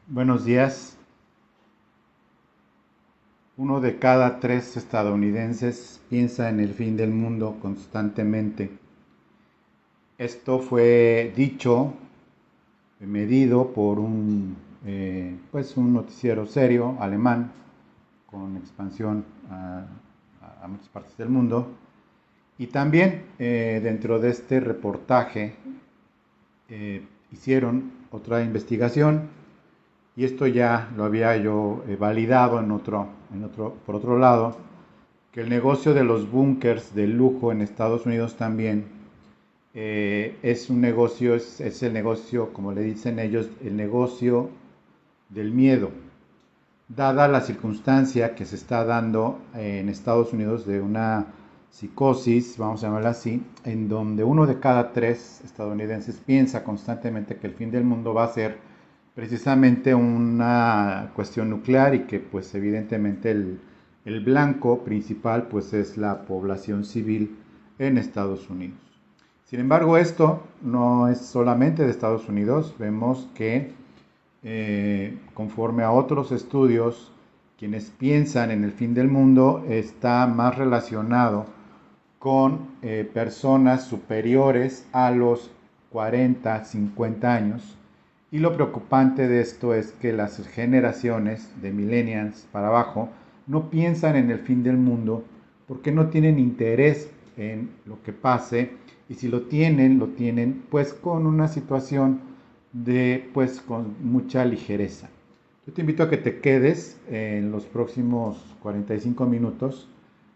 Buenos días. Uno de cada tres estadounidenses piensa en el fin del mundo constantemente. Esto fue dicho, medido por un noticiero serio alemán con expansión a muchas partes del mundo. Y también dentro de este reportaje hicieron otra investigación. Y esto ya lo había yo validado por otro lado, que el negocio de los búnkers de lujo en Estados Unidos también es un negocio, es el negocio, como le dicen ellos, el negocio del miedo, dada la circunstancia que se está dando en Estados Unidos de una psicosis, vamos a llamarla así, en donde uno de cada tres estadounidenses piensa constantemente que el fin del mundo va a ser precisamente una cuestión nuclear y que pues evidentemente el blanco principal pues es la población civil en Estados Unidos. Sin embargo, esto no es solamente de Estados Unidos, vemos que conforme a otros estudios, quienes piensan en el fin del mundo está más relacionado con personas superiores a los 40, 50 años. Y lo preocupante de esto es que las generaciones de millennials para abajo no piensan en el fin del mundo porque no tienen interés en lo que pase, y si lo tienen pues con una situación de pues con mucha ligereza. Yo te invito a que te quedes en los próximos 45 minutos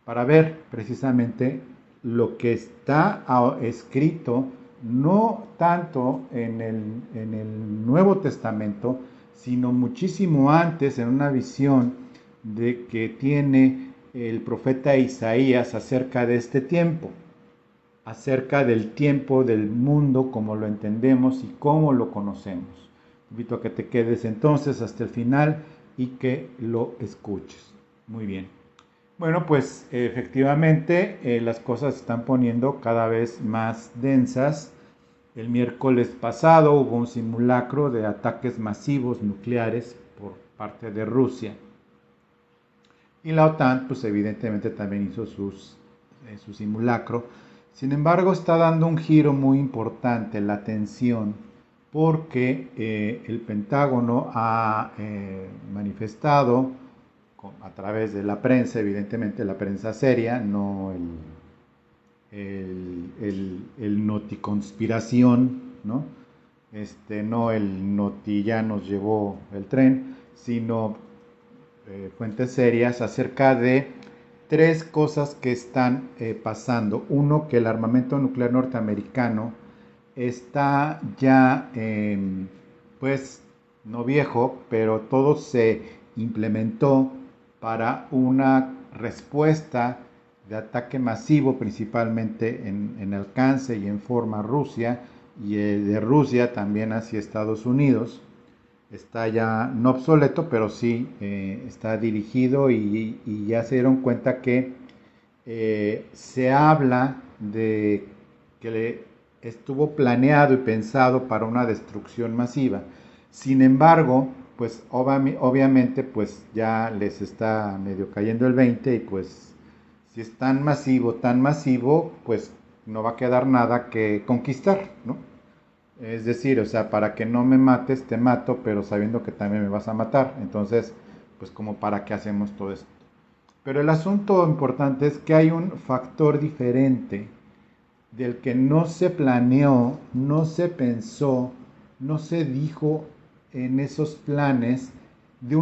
para ver precisamente lo que está escrito no tanto en el Nuevo Testamento, sino muchísimo antes, en una visión de que tiene el profeta Isaías acerca de este tiempo, acerca del tiempo del mundo como lo entendemos y como lo conocemos. Te invito a que te quedes entonces hasta el final y que lo escuches. Muy bien. Bueno, pues efectivamente las cosas se están poniendo cada vez más densas. El miércoles pasado hubo un simulacro de ataques masivos nucleares por parte de Rusia. Y la OTAN, pues evidentemente también hizo su simulacro. Sin embargo, está dando un giro muy importante la tensión porque el Pentágono ha manifestado a través de la prensa, evidentemente la prensa seria, no el noticonspiración, ¿no? No el noti ya nos llevó el tren, sino fuentes serias acerca de tres cosas que están pasando. Uno, que el armamento nuclear norteamericano está ya, pues, no viejo, pero todo se implementó para una respuesta de ataque masivo, principalmente en alcance y en forma a Rusia, y de Rusia también hacia Estados Unidos. Está ya no obsoleto, pero sí está dirigido, y ya se dieron cuenta que se habla de que estuvo planeado y pensado para una destrucción masiva. Sin embargo, pues obviamente pues ya les está medio cayendo el 20, y pues si es tan masivo, pues no va a quedar nada que conquistar, ¿no? Es decir, o sea, para que no me mates, te mato, pero sabiendo que también me vas a matar. Entonces, pues como para qué hacemos todo esto. Pero el asunto importante es que hay un factor diferente del que no se planeó, no se pensó, no se dijo en esos planes de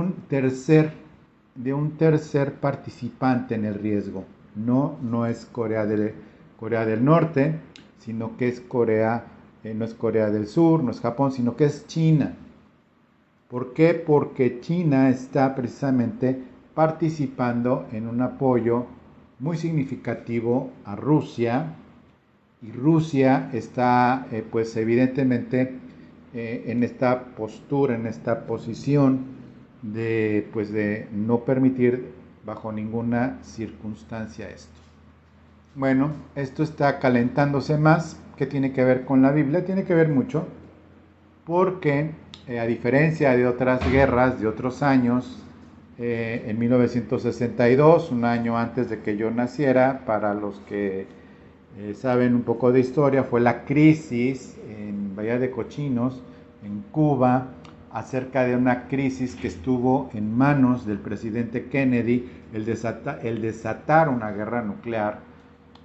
de un tercer participante en el riesgo. No, no es Corea del Norte, sino que es no es Corea del Sur, no es Japón, sino que es China. ¿Por qué? Porque China está precisamente participando en un apoyo muy significativo a Rusia, y Rusia está pues evidentemente en esta postura, en esta posición de pues de no permitir bajo ninguna circunstancia esto. Bueno, esto está calentándose más. ¿Qué tiene que ver con la Biblia? Tiene que ver mucho, porque a diferencia de otras guerras de otros años, en 1962, un año antes de que yo naciera, para los que saben un poco de historia, fue la crisis en Bahía de Cochinos, en Cuba, acerca de una crisis que estuvo en manos del presidente Kennedy, el desatar una guerra nuclear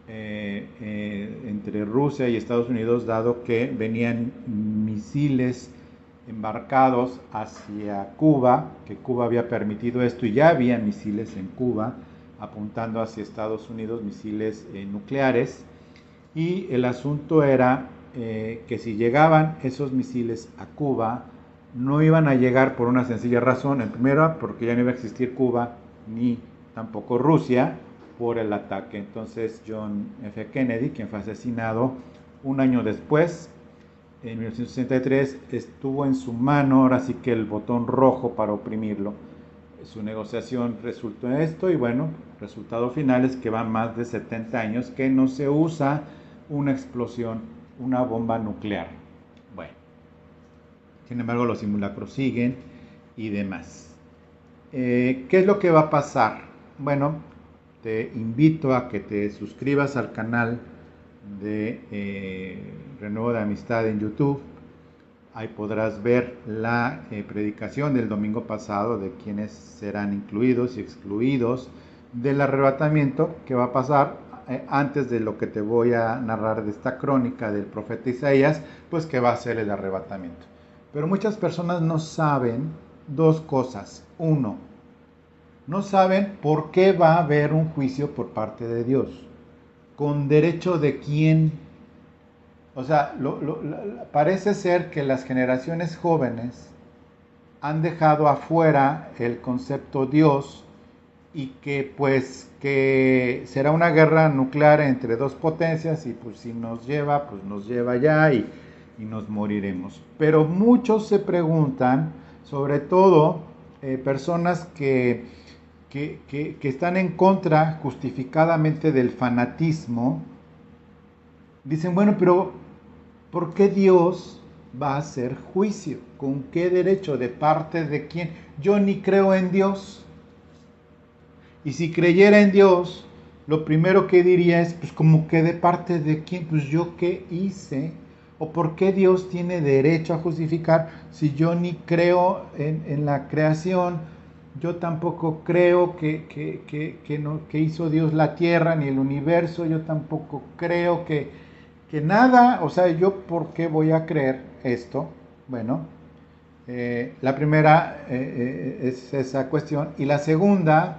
entre Rusia y Estados Unidos, dado que venían misiles embarcados hacia Cuba, que Cuba había permitido esto y ya había misiles en Cuba apuntando hacia Estados Unidos, misiles nucleares, y el asunto era que si llegaban esos misiles a Cuba, no iban a llegar por una sencilla razón. En primera, porque ya no iba a existir Cuba ni tampoco Rusia por el ataque. Entonces John F. Kennedy, quien fue asesinado un año después, en 1963, estuvo en su mano, ahora sí que el botón rojo para oprimirlo. Su negociación resultó en esto y bueno, el resultado final es que van más de 70 años que no se usa una explosión, una bomba nuclear. Bueno, sin embargo los simulacros siguen y demás. ¿Qué es lo que va a pasar? Bueno, te invito a que te suscribas al canal de Renuevo de Amistad en YouTube. Ahí podrás ver la predicación del domingo pasado de quienes serán incluidos y excluidos del arrebatamiento que va a pasar antes de lo que te voy a narrar de esta crónica del profeta Isaías, pues que va a ser el arrebatamiento. Pero muchas personas no saben dos cosas. Uno, no saben por qué va a haber un juicio por parte de Dios. ¿Con derecho de quién? O sea, parece ser que las generaciones jóvenes han dejado afuera el concepto Dios y que pues que será una guerra nuclear entre dos potencias y pues si nos lleva, pues nos lleva ya y nos moriremos. Pero muchos se preguntan, sobre todo personas que están en contra justificadamente del fanatismo, dicen, bueno, pero ¿por qué Dios va a hacer juicio? ¿Con qué derecho? ¿De parte de quién? Yo ni creo en Dios. Y si creyera en Dios, lo primero que diría es, pues como que de parte de quién, pues yo qué hice. ¿O por qué Dios tiene derecho a justificar si yo ni creo en la creación? Yo tampoco creo que hizo Dios la tierra ni el universo. Yo tampoco creo que nada, o sea, yo por qué voy a creer esto. Bueno, la primera es esa cuestión. Y la segunda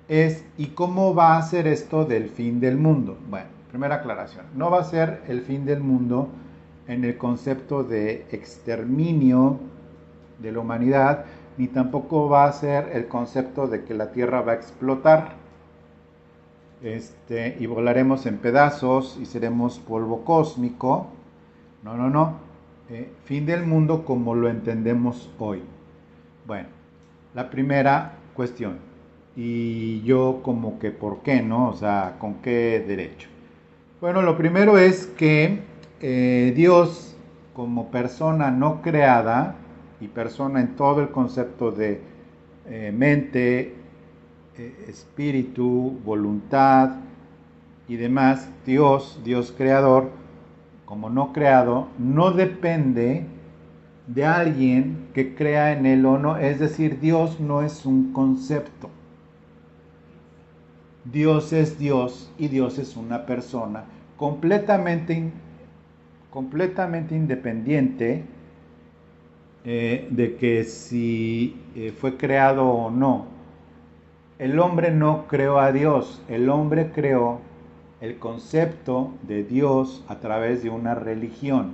es, ¿y cómo va a ser esto del fin del mundo? Bueno, primera aclaración, no va a ser el fin del mundo en el concepto de exterminio de la humanidad, ni tampoco va a ser el concepto de que la Tierra va a explotar y volaremos en pedazos y seremos polvo cósmico. No, no, no. Fin del mundo como lo entendemos hoy. Bueno, la primera cuestión. Y yo como que, ¿por qué no? O sea, ¿con qué derecho? Bueno, lo primero es que Dios como persona no creada y persona en todo el concepto de mente, espíritu, voluntad y demás, Dios creador, como no creado, no depende de alguien que crea en él o no. Es decir, Dios no es un concepto. Dios es Dios y Dios es una persona completamente independiente de que si fue creado o no. El hombre no creó a Dios, el hombre creó el concepto de Dios a través de una religión,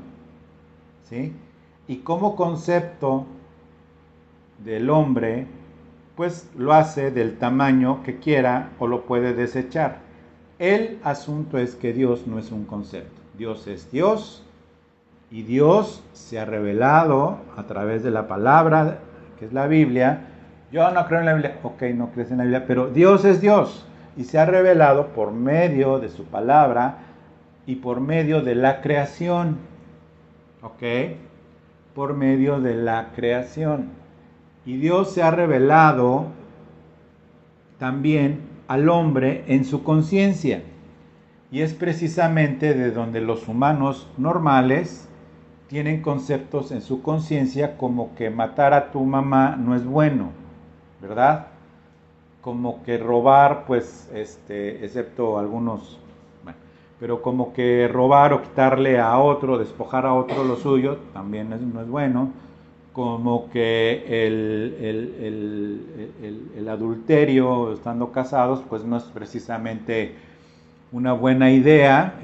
¿sí? Y como concepto del hombre, pues lo hace del tamaño que quiera o lo puede desechar. El asunto es que Dios no es un concepto. Dios es Dios y Dios se ha revelado a través de la palabra, que es la Biblia. Yo no creo en la Biblia. Ok, no crees en la Biblia, pero Dios es Dios y se ha revelado por medio de su palabra y por medio de la creación. Ok. por medio de la creación. Y Dios se ha revelado también al hombre en su conciencia. Y es precisamente de donde los humanos normales tienen conceptos en su conciencia como que matar a tu mamá no es bueno, ¿verdad? Como que robar, pues, excepto algunos, bueno, pero como que robar o quitarle a otro, despojar a otro lo suyo, también no es bueno. Como que el adulterio, estando casados, pues no es precisamente una buena idea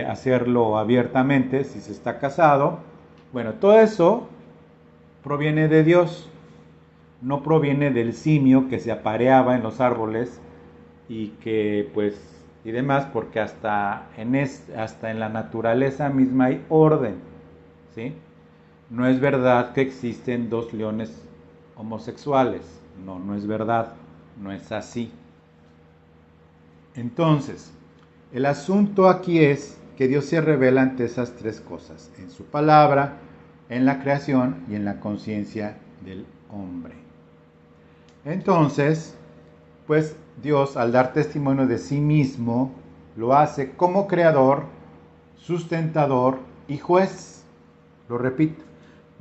hacerlo abiertamente si se está casado. Bueno, todo eso proviene de Dios, no proviene del simio que se apareaba en los árboles y que pues y demás, porque hasta en la naturaleza misma hay orden, ¿sí? No es verdad que existen dos leones homosexuales, no es verdad, no es así. Entonces, el asunto aquí es que Dios se revela ante esas tres cosas, en su palabra, en la creación y en la conciencia del hombre. Entonces, pues Dios, al dar testimonio de sí mismo, lo hace como creador, sustentador y juez. Lo repito,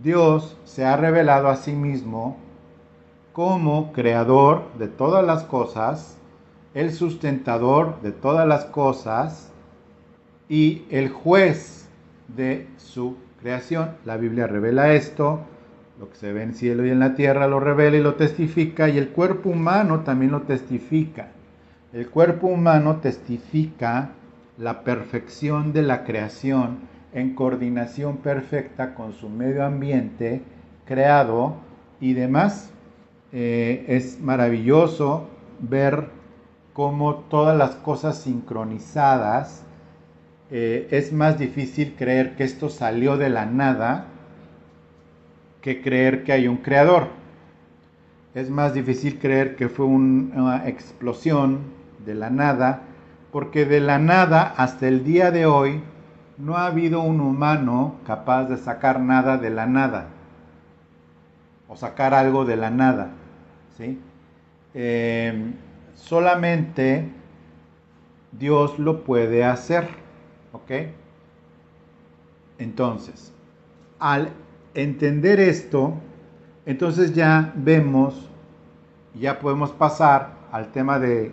Dios se ha revelado a sí mismo como creador de todas las cosas, el sustentador de todas las cosas y el juez de su creación. La Biblia revela esto, lo que se ve en el cielo y en la tierra lo revela y lo testifica, y el cuerpo humano también lo testifica. El cuerpo humano testifica la perfección de la creación en coordinación perfecta con su medio ambiente creado y demás. Es maravilloso ver cómo todas las cosas sincronizadas. Es más difícil creer que esto salió de la nada que creer que hay un creador. Es más difícil creer que fue una explosión de la nada, porque de la nada hasta el día de hoy no ha habido un humano capaz de sacar nada de la nada, o sacar algo de la nada, ¿sí? Solamente Dios lo puede hacer, ¿ok? Entonces, al entender esto, entonces ya vemos, ya podemos pasar al tema de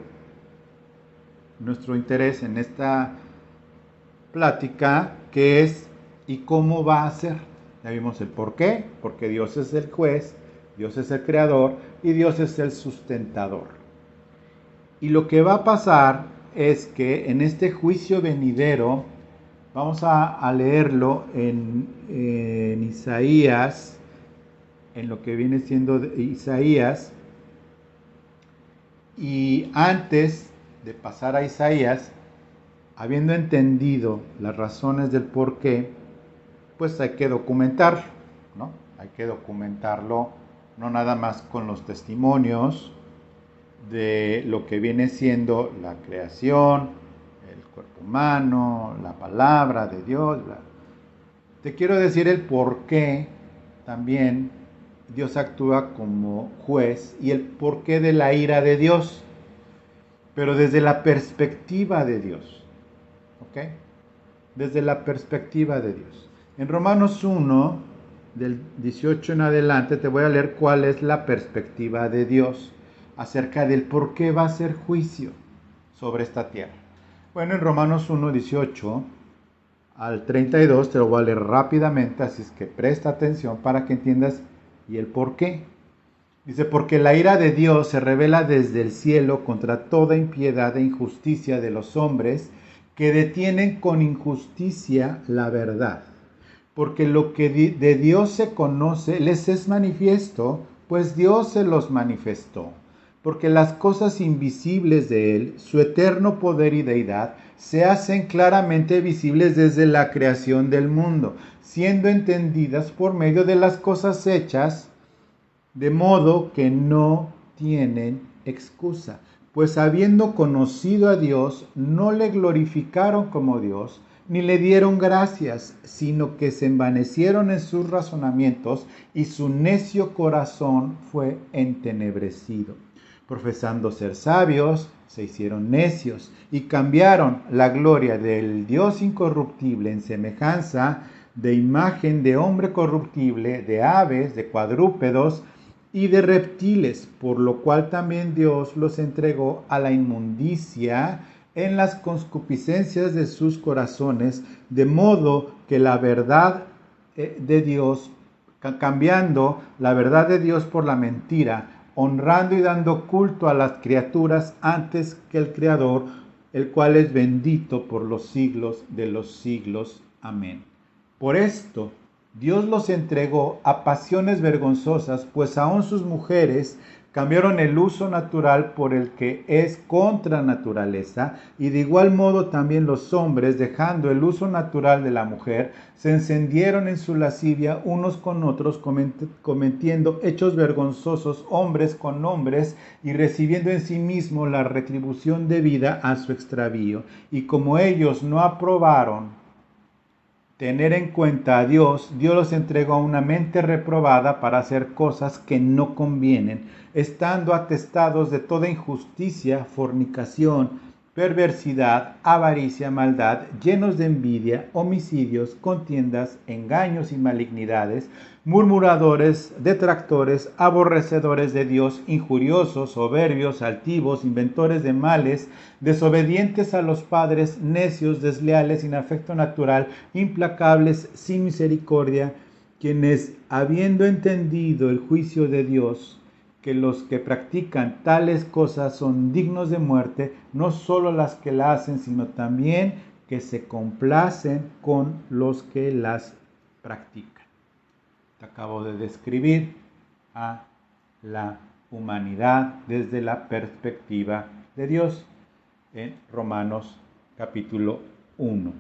nuestro interés en esta plática, que es ¿y cómo va a ser? Ya vimos el por qué, porque Dios es el juez, Dios es el creador y Dios es el sustentador. Y lo que va a pasar es que en este juicio venidero, vamos a leerlo en Isaías, en lo que viene siendo Isaías, y antes de pasar a Isaías, habiendo entendido las razones del por qué, pues hay que documentarlo, ¿no? Hay que documentarlo no nada más con los testimonios de lo que viene siendo la creación, el cuerpo humano, la palabra de Dios. Te quiero decir el por qué también Dios actúa como juez y el porqué de la ira de Dios, pero desde la perspectiva de Dios, ¿ok? Desde la perspectiva de Dios. En Romanos 1, del 18 en adelante, te voy a leer cuál es la perspectiva de Dios acerca del por qué va a ser juicio sobre esta tierra. Bueno, en Romanos 1, 18 al 32 te lo voy a leer rápidamente, así es que presta atención para que entiendas y el por qué. Dice, porque la ira de Dios se revela desde el cielo contra toda impiedad e injusticia de los hombres que detienen con injusticia la verdad. Porque lo que de Dios se conoce les es manifiesto, pues Dios se los manifestó. Porque las cosas invisibles de Él, su eterno poder y deidad, se hacen claramente visibles desde la creación del mundo, siendo entendidas por medio de las cosas hechas, de modo que no tienen excusa. Pues habiendo conocido a Dios, no le glorificaron como Dios, ni le dieron gracias, sino que se envanecieron en sus razonamientos y su necio corazón fue entenebrecido. Profesando ser sabios, se hicieron necios y cambiaron la gloria del Dios incorruptible en semejanza de imagen de hombre corruptible, de aves, de cuadrúpedos y de reptiles, por lo cual también Dios los entregó a la inmundicia en las concupiscencias de sus corazones, de modo que la verdad de Dios, cambiando la verdad de Dios por la mentira, honrando y dando culto a las criaturas antes que el Creador, el cual es bendito por los siglos de los siglos. Amén. Por esto, Dios los entregó a pasiones vergonzosas, pues aún sus mujeres cambiaron el uso natural por el que es contra naturaleza, y de igual modo también los hombres, dejando el uso natural de la mujer, se encendieron en su lascivia unos con otros, cometiendo hechos vergonzosos hombres con hombres, y recibiendo en sí mismo la retribución debida a su extravío. Y como ellos no aprobaron tener en cuenta a Dios, Dios los entregó a una mente reprobada para hacer cosas que no convienen, estando atestados de toda injusticia, fornicación, perversidad, avaricia, maldad, llenos de envidia, homicidios, contiendas, engaños y malignidades, murmuradores, detractores, aborrecedores de Dios, injuriosos, soberbios, altivos, inventores de males, desobedientes a los padres, necios, desleales, sin afecto natural, implacables, sin misericordia, quienes, habiendo entendido el juicio de Dios, que los que practican tales cosas son dignos de muerte, no solo las que la hacen, sino también que se complacen con los que las practican. Te acabo de describir a la humanidad desde la perspectiva de Dios en Romanos capítulo 1.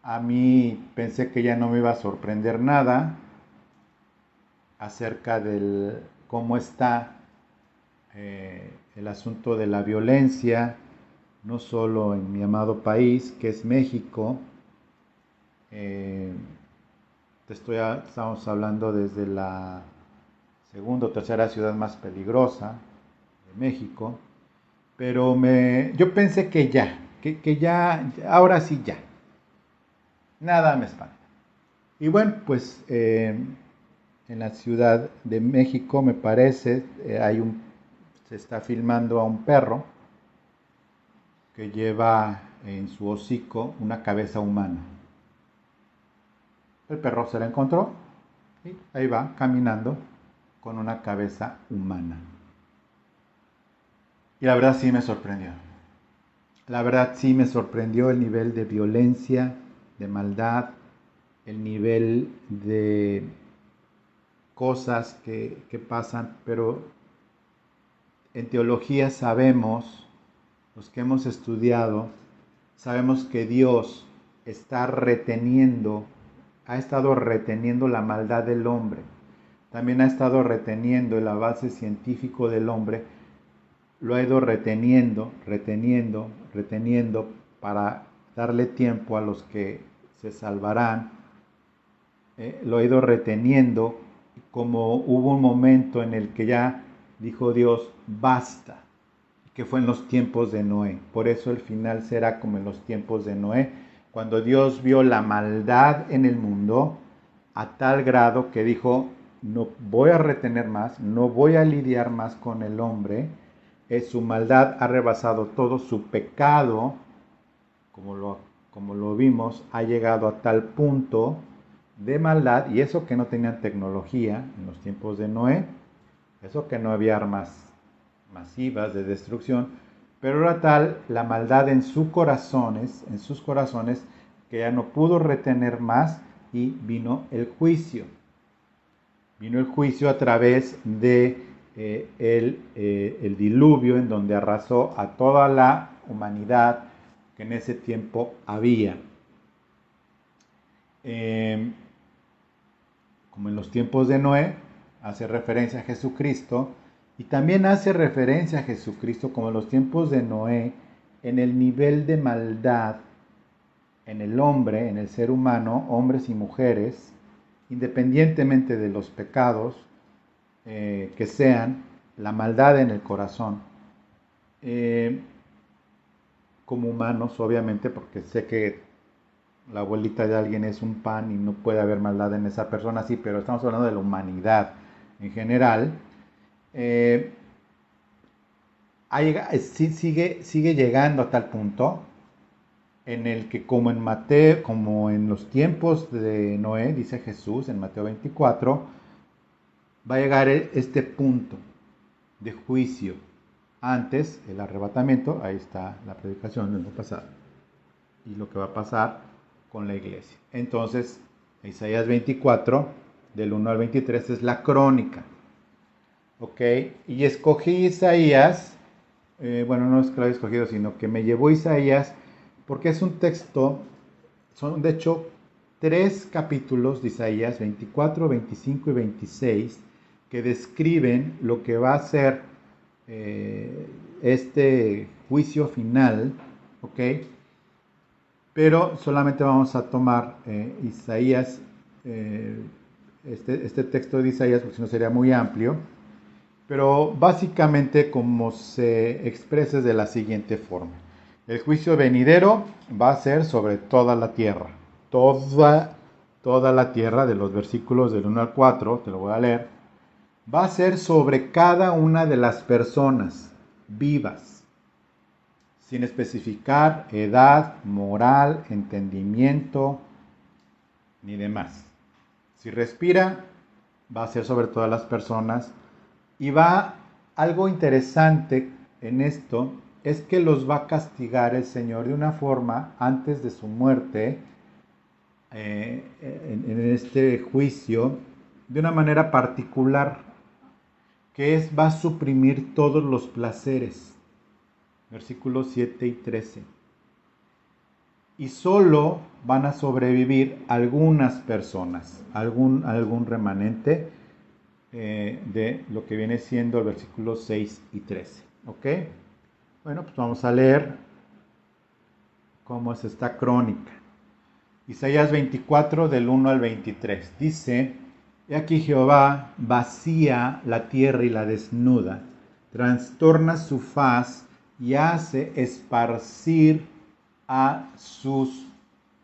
A mí pensé que ya no me iba a sorprender nada acerca de cómo está el asunto de la violencia, no solo en mi amado país, que es México. Estamos hablando desde la segunda o tercera ciudad más peligrosa de México, pero yo pensé que ya, ahora sí ya, nada me espanta. Y bueno, pues en la Ciudad de México me parece, se está filmando a un perro que lleva en su hocico una cabeza humana. El perro se la encontró y ahí va caminando con una cabeza humana. Y la verdad sí me sorprendió. La verdad sí me sorprendió el nivel de violencia, de maldad, el nivel de cosas que pasan, pero en teología sabemos, los que hemos estudiado, sabemos que Dios ha estado reteniendo la maldad del hombre. También ha estado reteniendo el avance científico del hombre, lo ha ido reteniendo para darle tiempo a los que se salvarán. Lo ha ido reteniendo, como hubo un momento en el que ya dijo Dios, basta, que fue en los tiempos de Noé. Por eso el final será como en los tiempos de Noé, cuando Dios vio la maldad en el mundo a tal grado que dijo, no voy a retener más, no voy a lidiar más con el hombre, su maldad ha rebasado todo, su pecado, como lo vimos, ha llegado a tal punto de maldad, y eso que no tenían tecnología en los tiempos de Noé, eso que no había armas masivas de destrucción, pero era tal la maldad en sus corazones, que ya no pudo retener más y vino el juicio. Vino el juicio a través de el diluvio, en donde arrasó a toda la humanidad que en ese tiempo había. Como en los tiempos de Noé, hace referencia a Jesucristo, y también hace referencia a Jesucristo como en los tiempos de Noé, en el nivel de maldad en el hombre, en el ser humano, hombres y mujeres, independientemente de los pecados que sean, la maldad en el corazón, como humanos, obviamente, porque sé que la abuelita de alguien es un pan y no puede haber maldad en esa persona, sí, pero estamos hablando de la humanidad en general. Sigue llegando a tal punto en el que como en Mateo, como en los tiempos de Noé, dice Jesús en Mateo 24, va a llegar este punto de juicio. Antes, el arrebatamiento, ahí está la predicación del año pasado, y lo que va a pasar con la iglesia. Entonces, Isaías 24, del 1 al 23, es la crónica. ¿Ok? Y escogí Isaías, bueno, no es que lo haya escogido, sino que me llevó Isaías, porque es un texto, son de hecho 3 capítulos de Isaías, 24, 25 y 26, que describen lo que va a ser este juicio final, ¿ok? Pero solamente vamos a tomar Isaías, este texto de Isaías, porque si no sería muy amplio, pero básicamente como se expresa es de la siguiente forma. El juicio venidero va a ser sobre toda la tierra. Toda la tierra, de los versículos del 1 al 4, te lo voy a leer, va a ser sobre cada una de las personas vivas, sin especificar edad, moral, entendimiento, ni demás. Si respira, va a ser sobre todas las personas. Y va, algo interesante en esto, es que los va a castigar el Señor de una forma antes de su muerte, en este juicio, de una manera particular, que es, va a suprimir todos los placeres. Versículos 7 y 13. Y solo van a sobrevivir algunas personas, algún remanente, de lo que viene siendo el versículo 6 y 13. ¿Ok? Bueno, pues vamos a leer cómo es esta crónica. Isaías 24 del 1 al 23. Dice, he aquí Jehová vacía la tierra y la desnuda, trastorna su faz y hace esparcir a sus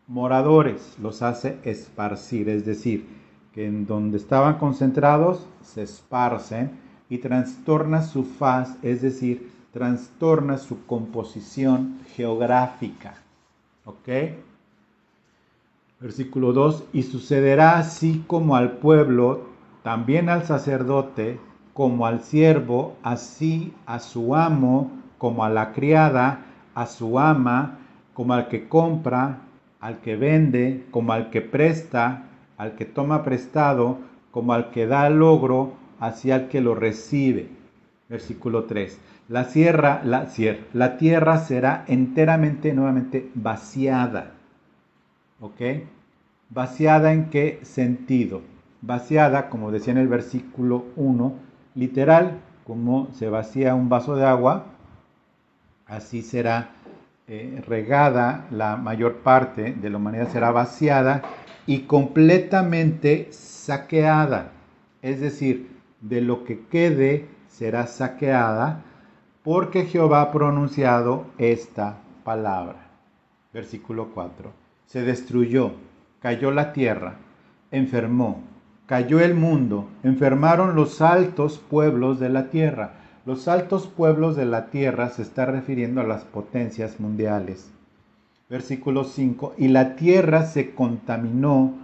moradores, los hace esparcir, es decir, que en donde estaban concentrados se esparcen, y trastorna su faz, es decir, trastorna su composición geográfica. ¿Ok? Versículo 2, y sucederá así como al pueblo, también al sacerdote, como al siervo, así a su amo, como a la criada, a su ama, como al que compra, al que vende, como al que presta, al que toma prestado, como al que da logro, así al que lo recibe. Versículo 3. La tierra será enteramente, nuevamente, vaciada. ¿Ok? ¿Vaciada en qué sentido? Vaciada, como decía en el versículo 1, literal, como se vacía un vaso de agua, así será regada la mayor parte de la humanidad, será vaciada y completamente saqueada. Es decir, de lo que quede será saqueada, porque Jehová ha pronunciado esta palabra. Versículo 4. Se destruyó, cayó la tierra, enfermó, cayó el mundo, enfermaron los altos pueblos de la tierra. Los altos pueblos de la tierra se está refiriendo a las potencias mundiales. Versículo 5. Y la tierra se contaminó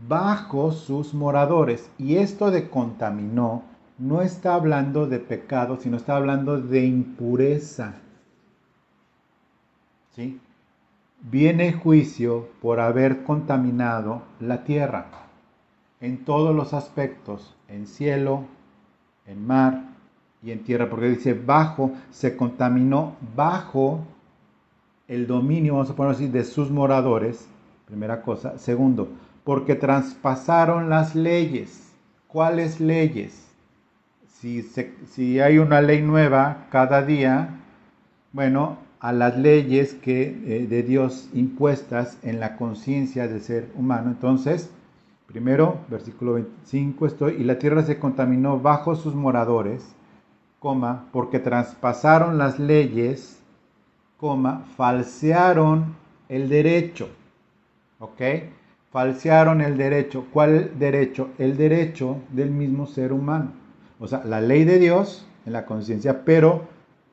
bajo sus moradores. Y esto de contaminó no está hablando de pecado, sino está hablando de impureza. ¿Sí? Viene juicio por haber contaminado la tierra en todos los aspectos, en cielo, en mar y en tierra, porque dice bajo, se contaminó bajo el dominio, vamos a ponerlo así, de sus moradores, primera cosa. Segundo, porque traspasaron las leyes. ¿Cuáles leyes? Si hay una ley nueva cada día, bueno, a las leyes de Dios impuestas en la conciencia del ser humano. Entonces, primero, versículo 25, y la tierra se contaminó bajo sus moradores, porque traspasaron las leyes, falsearon el derecho. ¿Ok? Falsearon el derecho. ¿Cuál derecho? El derecho del mismo ser humano. O sea, la ley de Dios en la conciencia, pero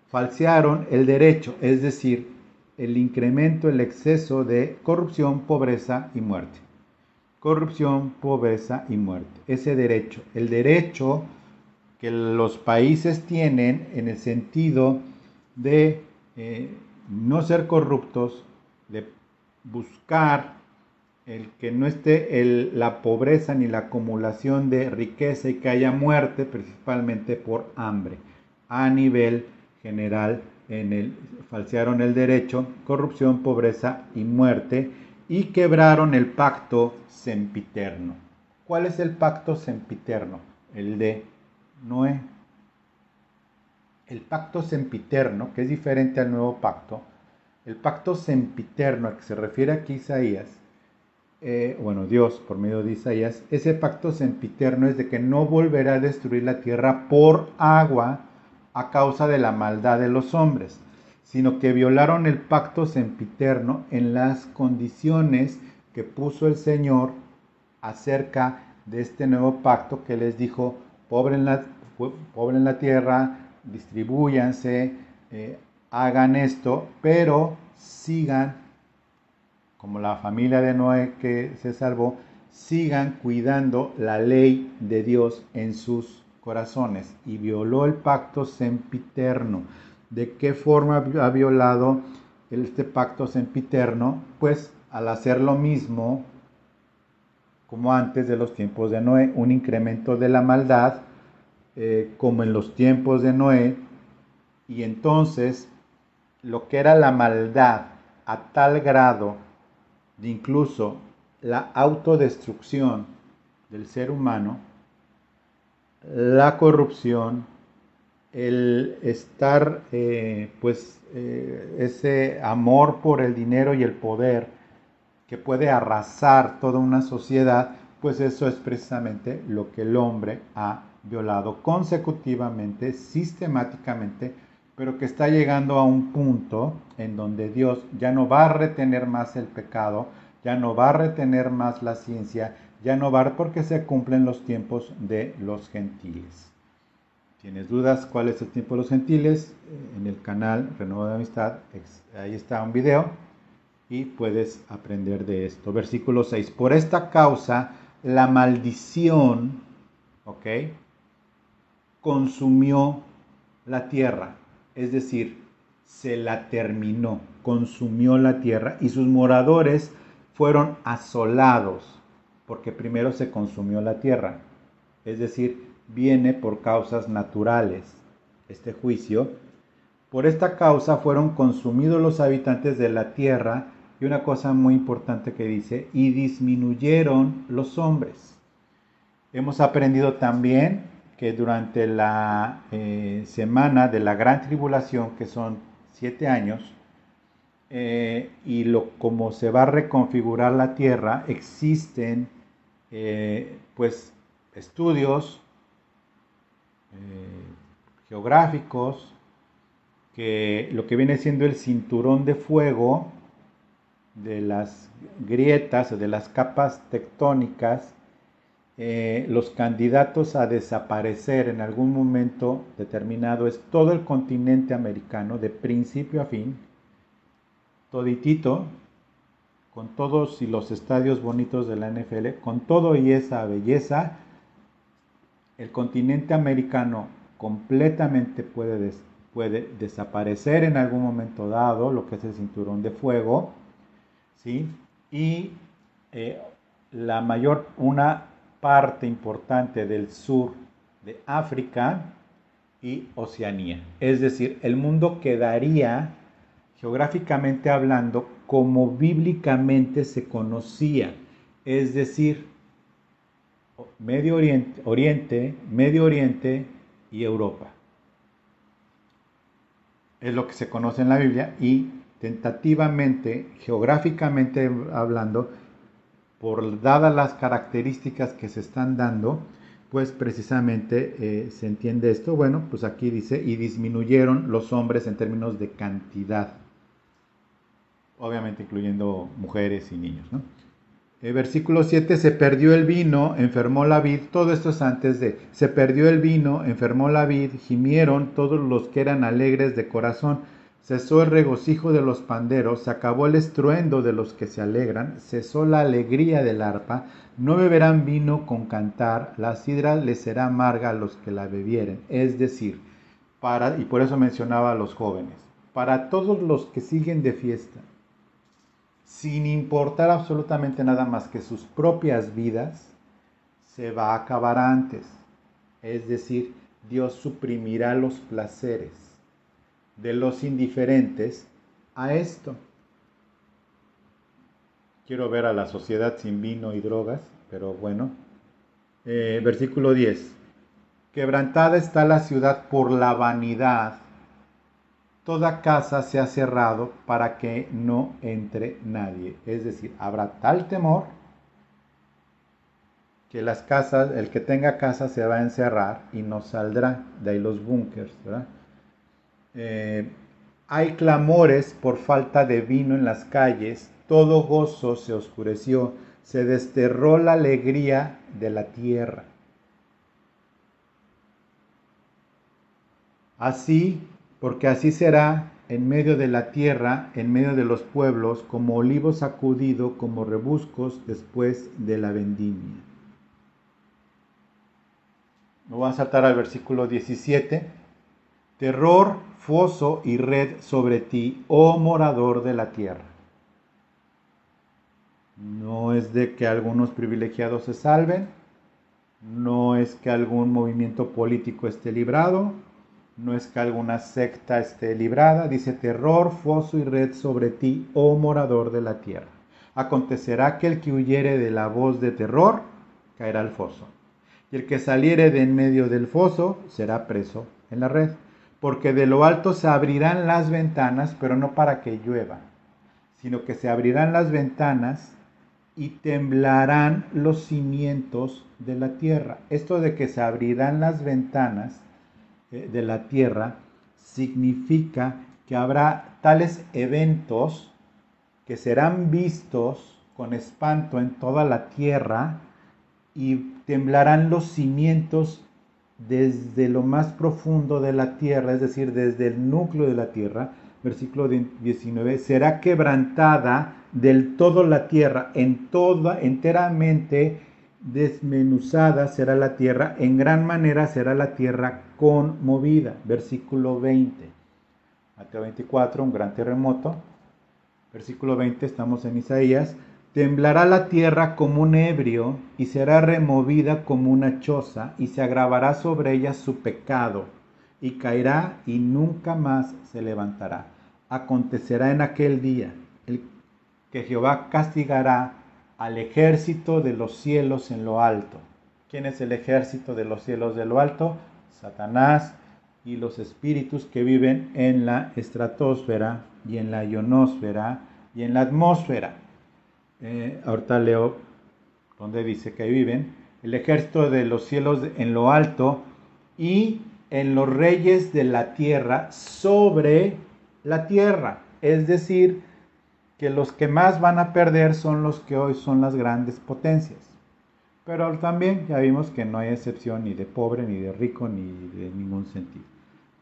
falsearon el derecho, es decir, el incremento, el exceso de corrupción, pobreza y muerte. Corrupción, pobreza y muerte. Ese derecho, el derecho que los países tienen en el sentido de no ser corruptos, de buscar el que no esté la pobreza ni la acumulación de riqueza y que haya muerte principalmente por hambre. A nivel general, falsearon el derecho, corrupción, pobreza y muerte, y quebraron el pacto sempiterno. ¿Cuál es el pacto sempiterno? El de Noé. El pacto sempiterno, que es diferente al nuevo pacto, el pacto sempiterno al que se refiere aquí Isaías, Dios por medio de Isaías, ese pacto sempiterno es de que no volverá a destruir la tierra por agua a causa de la maldad de los hombres, sino que violaron el pacto sempiterno en las condiciones que puso el Señor acerca de este nuevo pacto que les dijo: pobren la tierra, distribúyanse, hagan esto, pero sigan, como la familia de Noé que se salvó, sigan cuidando la ley de Dios en sus corazones. Y violó el pacto sempiterno. ¿De qué forma ha violado este pacto sempiterno? Pues al hacer lo mismo como antes de los tiempos de Noé, un incremento de la maldad, como en los tiempos de Noé, y entonces lo que era la maldad a tal grado de incluso la autodestrucción del ser humano, la corrupción, el estar, ese amor por el dinero y el poder que puede arrasar toda una sociedad, pues eso es precisamente lo que el hombre ha violado consecutivamente, sistemáticamente, pero que está llegando a un punto en donde Dios ya no va a retener más el pecado, ya no va a retener más la ciencia, ya no va, porque se cumplen los tiempos de los gentiles. ¿Tienes dudas cuál es el tiempo de los gentiles? En el canal Renuevo de Amistad, ahí está un video y puedes aprender de esto. Versículo 6. Por esta causa, la maldición, ¿ok?, consumió la tierra, es decir, se la terminó, consumió la tierra, y sus moradores fueron asolados, porque primero se consumió la tierra, es decir, viene por causas naturales este juicio. Por esta causa fueron consumidos los habitantes de la tierra, y una cosa muy importante que dice: y disminuyeron los hombres. Hemos aprendido también que durante la semana de la gran tribulación, que son 7 años, como se va a reconfigurar la tierra, existen estudios geográficos, que lo que viene siendo el cinturón de fuego de las grietas o de las capas tectónicas, los candidatos a desaparecer en algún momento determinado es todo el continente americano, de principio a fin, toditito, con todos y los estadios bonitos de la NFL, con todo y esa belleza. El continente americano completamente puede desaparecer en algún momento dado, lo que es el cinturón de fuego, ¿sí? Y una parte importante del sur de África y Oceanía. Es decir, el mundo quedaría, geográficamente hablando, como bíblicamente se conocía, es decir, Medio Oriente y Europa. es lo que se conoce en la Biblia, y tentativamente, geográficamente hablando, por dadas las características que se están dando, pues precisamente se entiende esto. Bueno, pues aquí dice, y disminuyeron los hombres en términos de cantidad, obviamente incluyendo mujeres y niños, ¿no? Versículo 7, se perdió el vino, enfermó la vid, todo esto es antes de, se perdió el vino, enfermó la vid, gimieron todos los que eran alegres de corazón, cesó el regocijo de los panderos, se acabó el estruendo de los que se alegran, cesó la alegría del arpa, no beberán vino con cantar, la sidra les será amarga a los que la bebieren, es decir, y por eso mencionaba a los jóvenes, para todos los que siguen de fiesta, sin importar absolutamente nada más que sus propias vidas, se va a acabar antes. Es decir, Dios suprimirá los placeres de los indiferentes a esto. Quiero ver a la sociedad sin vino y drogas, pero bueno. Versículo 10. Quebrantada está la ciudad por la vanidad. Toda casa se ha cerrado para que no entre nadie. Es decir, habrá tal temor que las casas, el que tenga casa se va a encerrar y no saldrá. De ahí los búnkers, ¿verdad? Hay clamores por falta de vino en las calles, todo gozo se oscureció, se desterró la alegría de la tierra. Así, porque así será en medio de la tierra, en medio de los pueblos, como olivo sacudido, como rebuscos después de la vendimia. Me voy a saltar al versículo 17. Terror, foso y red sobre ti, oh morador de la tierra. No es de que algunos privilegiados se salven, no es que algún movimiento político esté librado, no es que alguna secta esté librada, dice terror, foso y red sobre ti, oh morador de la tierra. Acontecerá que el que huyere de la voz de terror, caerá al foso. Y el que saliere de en medio del foso, será preso en la red. Porque de lo alto se abrirán las ventanas, pero no para que llueva, sino que se abrirán las ventanas y temblarán los cimientos de la tierra. Esto de que se abrirán las ventanas de la tierra significa que habrá tales eventos que serán vistos con espanto en toda la tierra y temblarán los cimientos desde lo más profundo de la tierra, es decir, desde el núcleo de la tierra. Versículo 19, será quebrantada del todo la tierra, enteramente desmenuzada será la tierra, en gran manera será la tierra conmovida. Versículo 20. Mateo 24, un gran terremoto. Versículo 20, estamos en Isaías. Temblará la tierra como un ebrio y será removida como una choza y se agravará sobre ella su pecado y caerá y nunca más se levantará. Acontecerá en aquel día que Jehová castigará al ejército de los cielos en lo alto. ¿Quién es el ejército de los cielos de lo alto? Satanás y los espíritus que viven en la estratosfera y en la ionosfera y en la atmósfera. Ahorita leo donde dice que viven. El ejército de los cielos en lo alto y en los reyes de la tierra sobre la tierra. Es decir, que los que más van a perder son los que hoy son las grandes potencias. Pero también ya vimos que no hay excepción ni de pobre, ni de rico, ni de ningún sentido.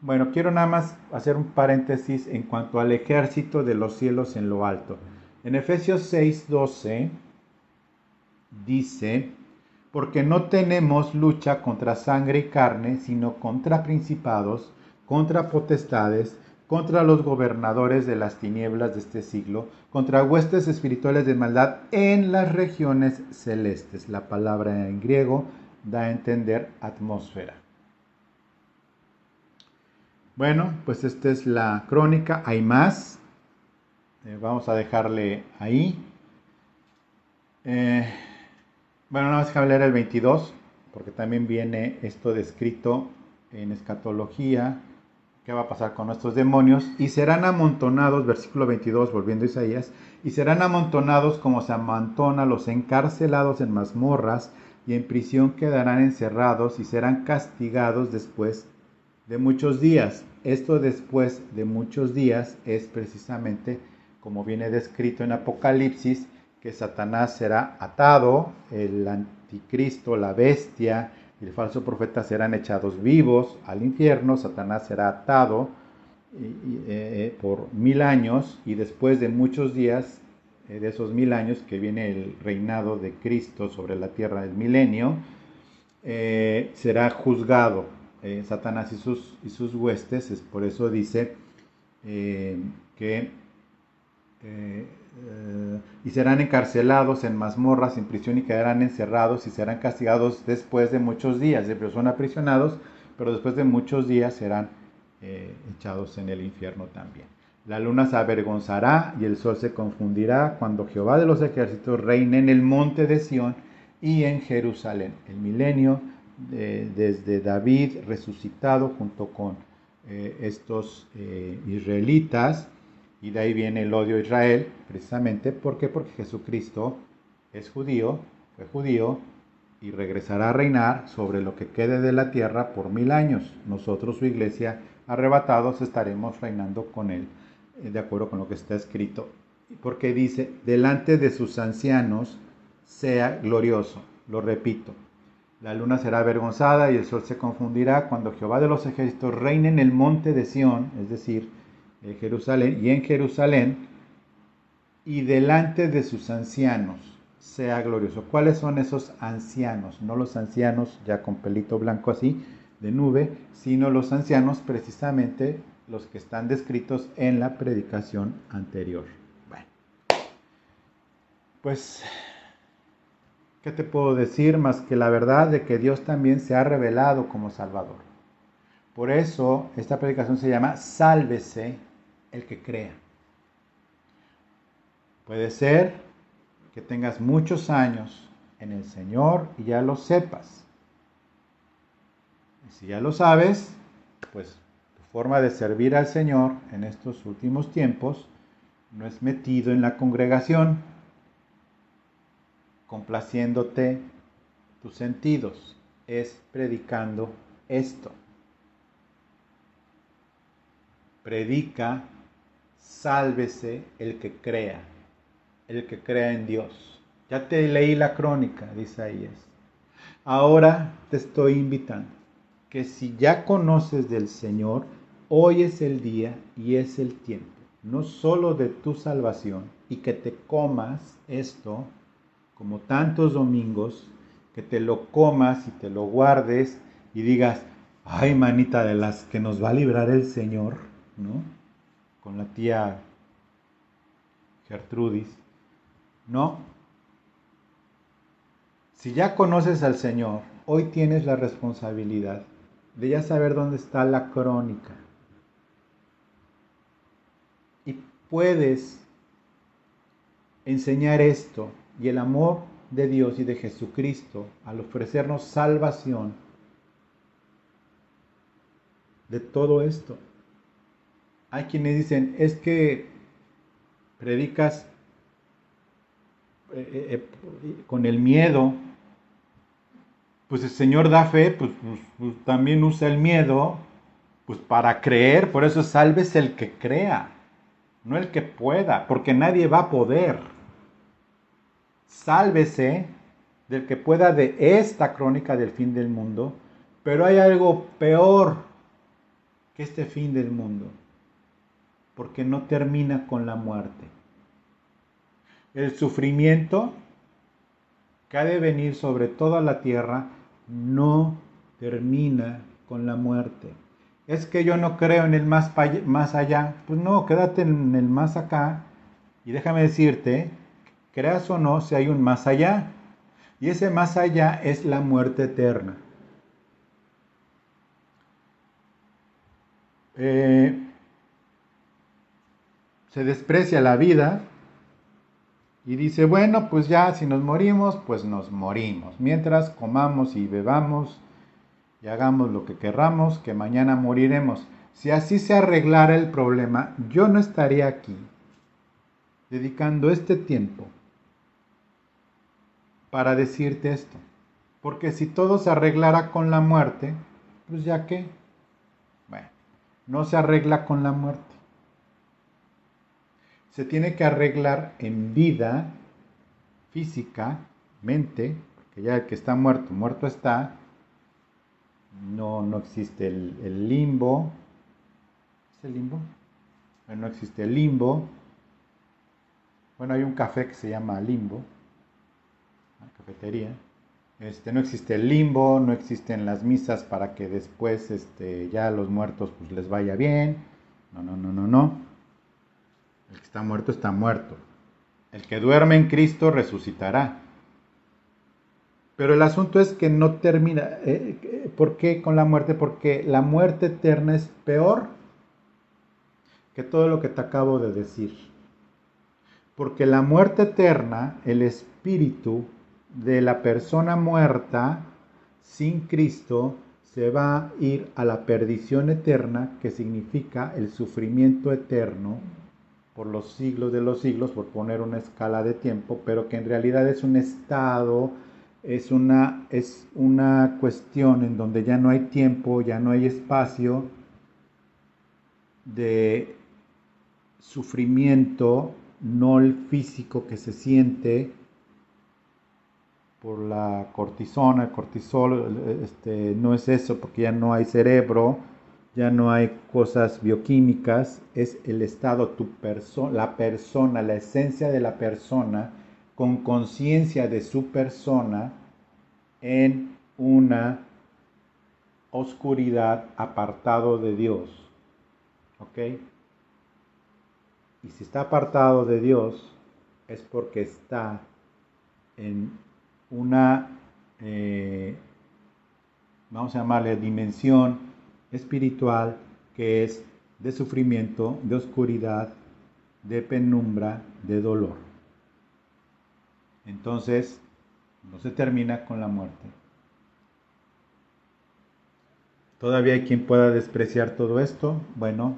Bueno, quiero nada más hacer un paréntesis en cuanto al ejército de los cielos en lo alto. En Efesios 6:12 dice, porque no tenemos lucha contra sangre y carne, sino contra principados, contra potestades, contra los gobernadores de las tinieblas de este siglo, contra huestes espirituales de maldad en las regiones celestes. La palabra en griego da a entender atmósfera. Bueno, pues esta es la crónica, hay más. Vamos a dejarle ahí. Bueno, nada más que leer el 22, porque también viene esto descrito en escatología, ¿Qué va a pasar con nuestros demonios? Y serán amontonados, versículo 22, volviendo a Isaías, y serán amontonados como se amontona los encarcelados en mazmorras, y en prisión quedarán encerrados y serán castigados después de muchos días. Esto después de muchos días es precisamente como viene descrito en Apocalipsis, que Satanás será atado, el anticristo, la bestia y el falso profeta serán echados vivos al infierno, Satanás será atado por 1000 años y después de muchos días, de esos 1000 años que viene el reinado de Cristo sobre la tierra del milenio, será juzgado Satanás y sus huestes. Es por eso dice que y serán encarcelados en mazmorras, en prisión y quedarán encerrados y serán castigados después de muchos días. Pero son aprisionados, pero después de muchos días serán echados en el infierno también. La luna se avergonzará y el sol se confundirá cuando Jehová de los ejércitos reine en el monte de Sión y en Jerusalén. El milenio desde David resucitado junto con estos israelitas. Y de ahí viene el odio a Israel, precisamente. ¿Por qué? Porque Jesucristo es judío, fue judío, y regresará a reinar sobre lo que quede de la tierra por 1000 años. Nosotros, su iglesia, arrebatados, estaremos reinando con él, de acuerdo con lo que está escrito. Porque dice, delante de sus ancianos sea glorioso. Lo repito, la luna será avergonzada y el sol se confundirá cuando Jehová de los ejércitos reine en el monte de Sión, es decir, Jerusalén, y en Jerusalén, y delante de sus ancianos sea glorioso. ¿Cuáles son esos ancianos? No los ancianos ya con pelito blanco así, de nube, sino los ancianos precisamente los que están descritos en la predicación anterior. Bueno, pues, ¿qué te puedo decir más que la verdad de que Dios también se ha revelado como Salvador? Por eso esta predicación se llama Sálvese el que crea. Puede ser que tengas muchos años en el Señor y ya lo sepas. Y si ya lo sabes, pues tu forma de servir al Señor en estos últimos tiempos no es metido en la congregación, complaciéndote tus sentidos, es predicando esto. Predica, sálvese el que crea en Dios. Ya te leí la crónica de Isaías. Ahora te estoy invitando que si ya conoces del Señor, hoy es el día y es el tiempo, no solo de tu salvación, y que te comas esto como tantos domingos, que te lo comas y te lo guardes y digas, ay, manita, de las que nos va a librar el Señor, ¿no? Con la tía Gertrudis. No. Si ya conoces al Señor, hoy tienes la responsabilidad de ya saber dónde está la crónica. Y puedes enseñar esto y el amor de Dios y de Jesucristo al ofrecernos salvación de todo esto. Hay quienes dicen, es que predicas con el miedo. Pues el Señor da fe, pues también usa el miedo pues para creer. Por eso sálvese el que crea, no el que pueda, porque nadie va a poder. Sálvese del que pueda de esta crónica del fin del mundo, pero hay algo peor que este fin del mundo, porque no termina con la muerte. El sufrimiento que ha de venir sobre toda la tierra no termina con la muerte. Es que yo no creo en el más allá. Pues no, quédate en el más acá y déjame decirte, creas o no, si hay un más allá. Y ese más allá es la muerte eterna. Se desprecia la vida y dice, bueno, pues ya si nos morimos, pues nos morimos. Mientras comamos y bebamos y hagamos lo que querramos, que mañana moriremos. Si así se arreglara el problema, yo no estaría aquí dedicando este tiempo para decirte esto. Porque si todo se arreglara con la muerte, pues ya qué. Bueno, no se arregla con la muerte. Se tiene que arreglar en vida física, mente, porque ya el que está muerto, muerto está. No existe el limbo. ¿Es el limbo? Bueno, no existe el limbo. Bueno, hay un café que se llama Limbo, una cafetería. No existe el limbo, no existen las misas para que después ya a los muertos pues les vaya bien. No. El que está muerto está muerto. El que duerme en Cristo resucitará. Pero el asunto es que no termina. ¿Por qué con la muerte? Porque la muerte eterna es peor que todo lo que te acabo de decir. Porque la muerte eterna, el espíritu de la persona muerta sin Cristo, se va a ir a la perdición eterna, que significa el sufrimiento eterno por los siglos de los siglos, por poner una escala de tiempo, pero que en realidad es un estado, es una cuestión en donde ya no hay tiempo, ya no hay espacio de sufrimiento, no el físico que se siente por la cortisona, el cortisol, no es eso, porque ya no hay cerebro, ya no hay cosas bioquímicas, es el estado, la persona, la esencia de la persona, con conciencia de su persona en una oscuridad, apartado de Dios. ¿Ok? Y si está apartado de Dios, es porque está en una, vamos a llamarle dimensión espiritual, que es de sufrimiento, de oscuridad, de penumbra, de dolor. Entonces, no se termina con la muerte. ¿Todavía hay quien pueda despreciar todo esto? Bueno,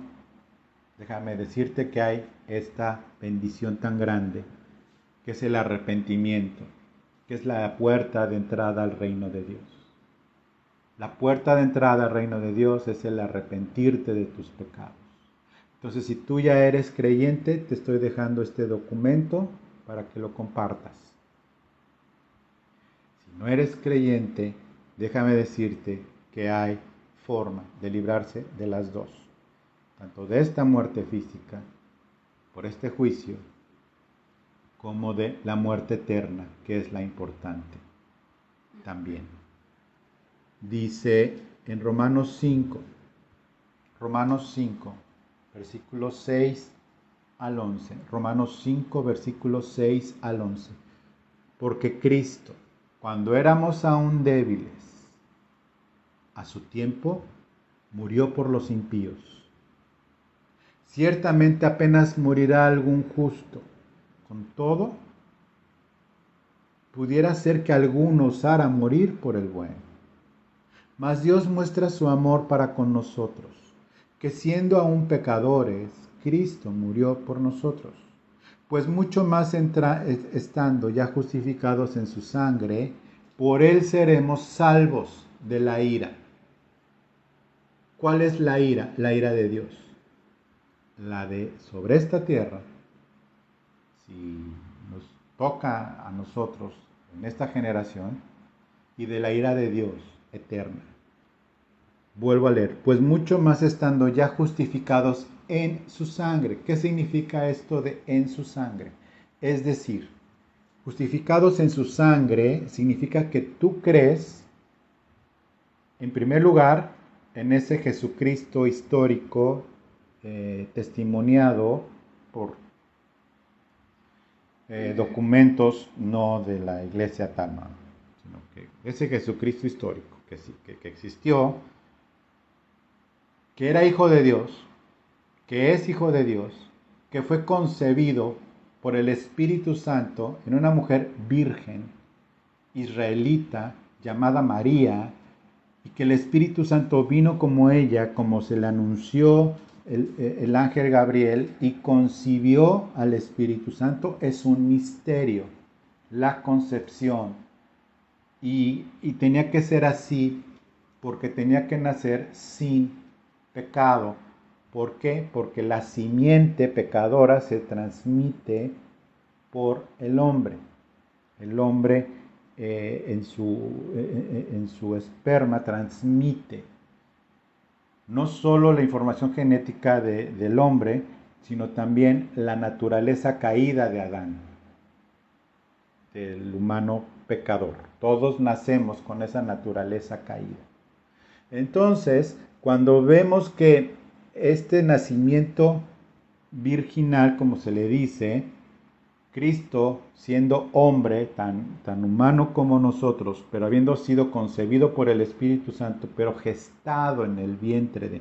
déjame decirte que hay esta bendición tan grande, que es el arrepentimiento, que es la puerta de entrada al reino de Dios. La puerta de entrada al reino de Dios es el arrepentirte de tus pecados. Entonces, si tú ya eres creyente, te estoy dejando este documento para que lo compartas. Si no eres creyente, déjame decirte que hay forma de librarse de las dos, tanto de esta muerte física, por este juicio, como de la muerte eterna, que es la importante también. Dice en Romanos 5, versículos 6 al 11. Romanos 5, versículos 6 al 11. Porque Cristo, cuando éramos aún débiles, a su tiempo murió por los impíos. Ciertamente apenas morirá algún justo. Con todo, pudiera ser que alguno osara morir por el bueno. Mas Dios muestra su amor para con nosotros, que siendo aún pecadores, Cristo murió por nosotros. Pues mucho más estando ya justificados en su sangre, por él seremos salvos de la ira. ¿Cuál es la ira? La ira de Dios. La de sobre esta tierra, si nos toca a nosotros en esta generación, y de la ira de Dios eterna. Vuelvo a leer, pues mucho más estando ya justificados en su sangre. ¿Qué significa esto de en su sangre? Es decir, justificados en su sangre significa que tú crees, en primer lugar, en ese Jesucristo histórico, testimoniado por documentos no de la iglesia tal, sino que ese Jesucristo histórico que existió, que era hijo de Dios, que es hijo de Dios, que fue concebido por el Espíritu Santo en una mujer virgen, israelita, llamada María, y que el Espíritu Santo vino como ella, como se le anunció el ángel Gabriel, y concibió al Espíritu Santo. Es un misterio, la concepción. Y tenía que ser así porque tenía que nacer sin pecado. ¿Por qué? Porque la simiente pecadora se transmite por el hombre. El hombre en su esperma transmite no solo la información genética del hombre, sino también la naturaleza caída de Adán, del humano pecador. Todos nacemos con esa naturaleza caída. Entonces, cuando vemos que este nacimiento virginal, como se le dice, Cristo, siendo hombre, tan humano como nosotros, pero habiendo sido concebido por el Espíritu Santo, pero gestado en el vientre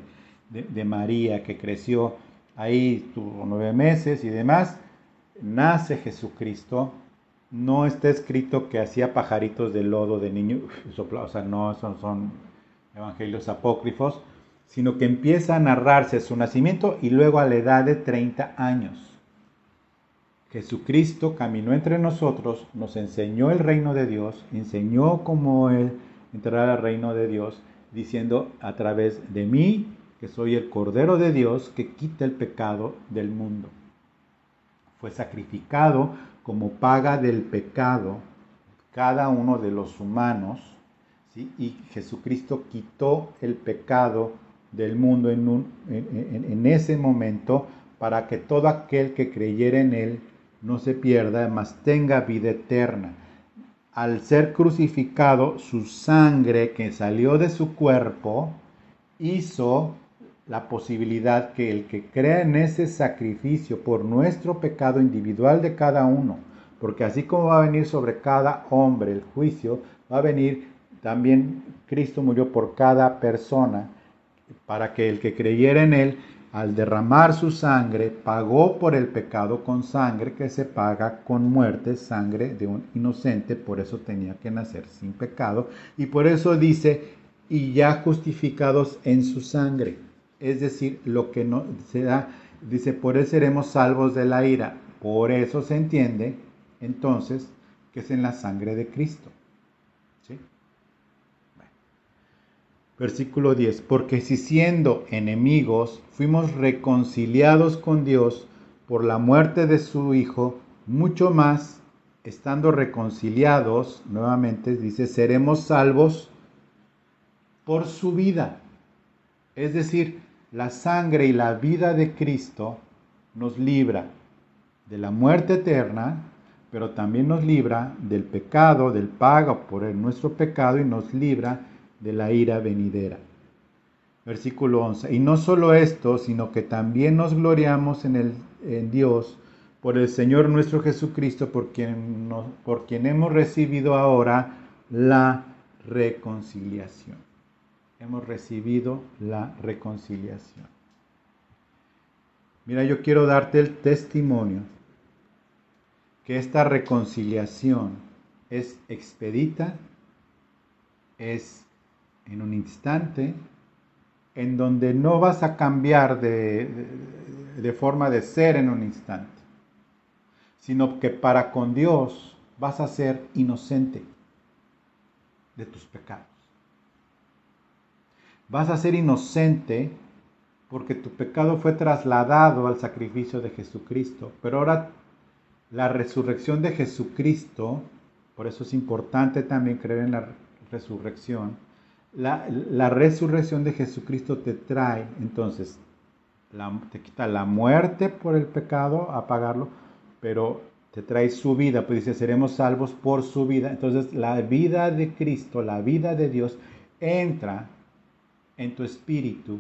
de María, que creció ahí, tuvo 9 meses y demás, nace Jesucristo. No está escrito que hacía pajaritos de lodo de niño, o sea, no, son evangelios apócrifos, sino que empieza a narrarse su nacimiento y luego a la edad de 30 años. Jesucristo caminó entre nosotros, nos enseñó el reino de Dios, enseñó cómo Él entrar al reino de Dios, diciendo a través de mí, que soy el Cordero de Dios, que quita el pecado del mundo. Fue sacrificado como paga del pecado cada uno de los humanos, ¿sí? Y Jesucristo quitó el pecado del mundo en ese momento para que todo aquel que creyera en Él no se pierda, mas tenga vida eterna. Al ser crucificado, su sangre que salió de su cuerpo hizo la posibilidad que el que crea en ese sacrificio por nuestro pecado individual de cada uno, porque así como va a venir sobre cada hombre el juicio, va a venir también, Cristo murió por cada persona, para que el que creyera en Él, al derramar su sangre, pagó por el pecado con sangre que se paga con muerte, sangre de un inocente. Por eso tenía que nacer sin pecado. Y por eso dice, y ya justificados en su sangre. Es decir, lo que no se da, dice, por él seremos salvos de la ira. Por eso se entiende, entonces, que es en la sangre de Cristo. ¿Sí? Versículo 10, porque si siendo enemigos fuimos reconciliados con Dios por la muerte de su Hijo, mucho más, estando reconciliados, nuevamente dice, seremos salvos por su vida. Es decir, la sangre y la vida de Cristo nos libra de la muerte eterna, pero también nos libra del pecado, del pago por nuestro pecado, y nos libra de la ira venidera. Versículo 11. Y no solo esto, sino que también nos gloriamos en Dios por el Señor nuestro Jesucristo, por quien hemos recibido ahora la reconciliación. Hemos recibido la reconciliación. Mira, yo quiero darte el testimonio que esta reconciliación es expedita, es en un instante, en donde no vas a cambiar de forma de ser en un instante, sino que para con Dios vas a ser inocente de tus pecados. Vas a ser inocente porque tu pecado fue trasladado al sacrificio de Jesucristo. Pero ahora la resurrección de Jesucristo, por eso es importante también creer en la resurrección. La resurrección de Jesucristo te trae, entonces, te quita la muerte por el pecado, apagarlo, pero te trae su vida, pues dice, seremos salvos por su vida. Entonces, la vida de Cristo, la vida de Dios, entra en tu espíritu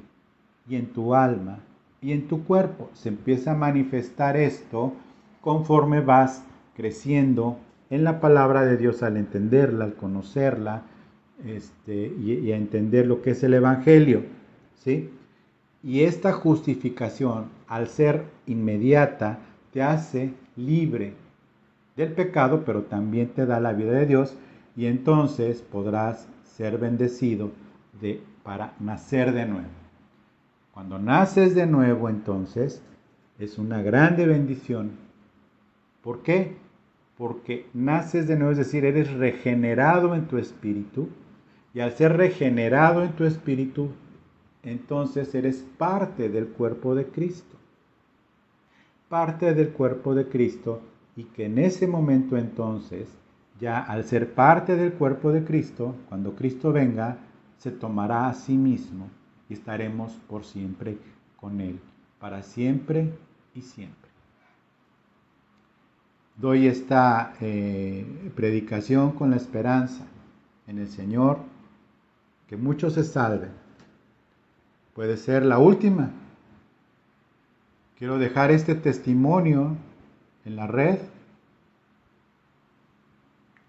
y en tu alma y en tu cuerpo. Se empieza a manifestar esto conforme vas creciendo en la palabra de Dios, al entenderla, al conocerla, y a entender lo que es el Evangelio, ¿sí? Y esta justificación, al ser inmediata, te hace libre del pecado, pero también te da la vida de Dios, y entonces podrás ser bendecido para nacer de nuevo. Cuando naces de nuevo, entonces, es una grande bendición. ¿Por qué? Porque naces de nuevo, es decir, eres regenerado en tu espíritu, y al ser regenerado en tu espíritu, entonces eres parte del cuerpo de Cristo. Parte del cuerpo de Cristo, y que en ese momento entonces, ya al ser parte del cuerpo de Cristo, cuando Cristo venga, se tomará a sí mismo y estaremos por siempre con Él, para siempre y siempre. Doy esta predicación con la esperanza en el Señor, que muchos se salven. Puede ser la última. Quiero dejar este testimonio en la red,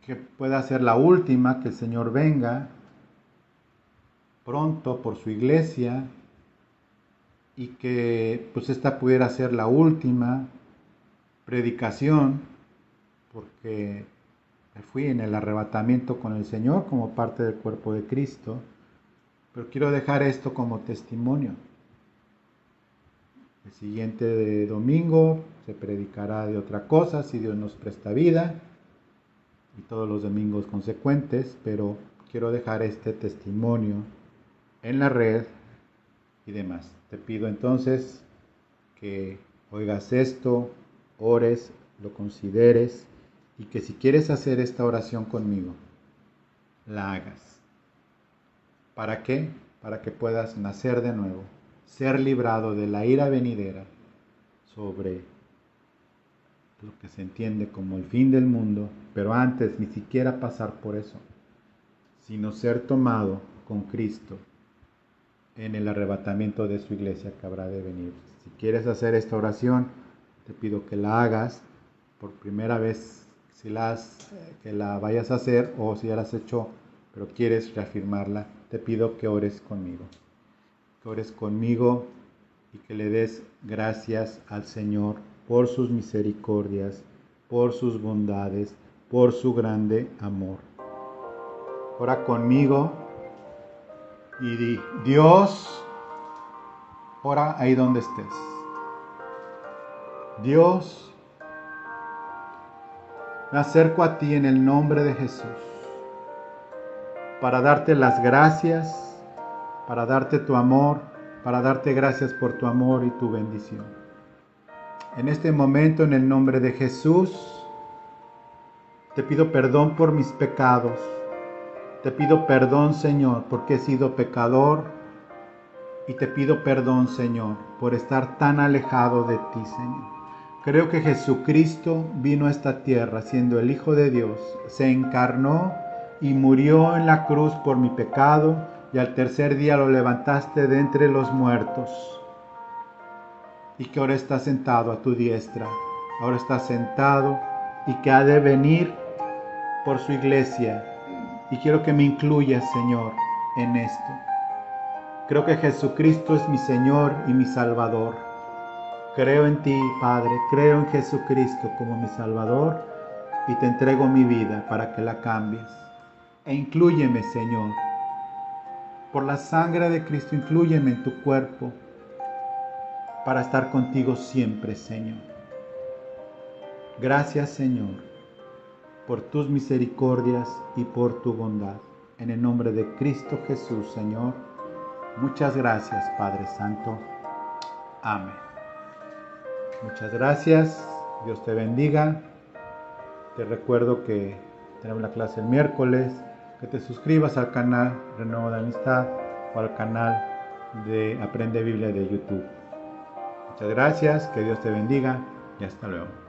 que pueda ser la última, que el Señor venga pronto por su iglesia y que pues esta pudiera ser la última predicación, porque me fui en el arrebatamiento con el Señor como parte del cuerpo de Cristo, pero quiero dejar esto como testimonio. El siguiente domingo se predicará de otra cosa, si Dios nos presta vida, y todos los domingos consecuentes, pero quiero dejar este testimonio en la red y demás. Te pido entonces que oigas esto, ores, lo consideres, y que si quieres hacer esta oración conmigo, la hagas. ¿Para qué? Para que puedas nacer de nuevo, ser librado de la ira venidera sobre lo que se entiende como el fin del mundo, pero antes ni siquiera pasar por eso, sino ser tomado con Cristo en el arrebatamiento de su iglesia que habrá de venir. Si quieres hacer esta oración, te pido que la hagas por primera vez, que la vayas a hacer, o si ya la has hecho, pero quieres reafirmarla, te pido que ores conmigo. Que ores conmigo y que le des gracias al Señor por sus misericordias, por sus bondades, por su grande amor. Ora conmigo y di: Dios, ora ahí donde estés. Dios, me acerco a ti en el nombre de Jesús para darte las gracias, para darte tu amor, para darte gracias por tu amor y tu bendición. En este momento, en el nombre de Jesús, te pido perdón por mis pecados. Te pido perdón, Señor, porque he sido pecador, y te pido perdón, Señor, por estar tan alejado de ti, Señor. Creo que Jesucristo vino a esta tierra siendo el Hijo de Dios, se encarnó y murió en la cruz por mi pecado, y al tercer día lo levantaste de entre los muertos, y que ahora está sentado a tu diestra, ahora está sentado y que ha de venir por su iglesia, y quiero que me incluyas, Señor, en esto. Creo que Jesucristo es mi Señor y mi Salvador. Creo en ti, Padre, creo en Jesucristo como mi Salvador, y te entrego mi vida para que la cambies. E inclúyeme, Señor. Por la sangre de Cristo, inclúyeme en tu cuerpo para estar contigo siempre, Señor. Gracias, Señor, por tus misericordias y por tu bondad. En el nombre de Cristo Jesús, Señor. Muchas gracias, Padre Santo. Amén. Muchas gracias. Dios te bendiga. Te recuerdo que tenemos la clase el miércoles, que te suscribas al canal Renuevo de Amistad o al canal de Aprende Biblia de YouTube. Muchas gracias, que Dios te bendiga y hasta luego.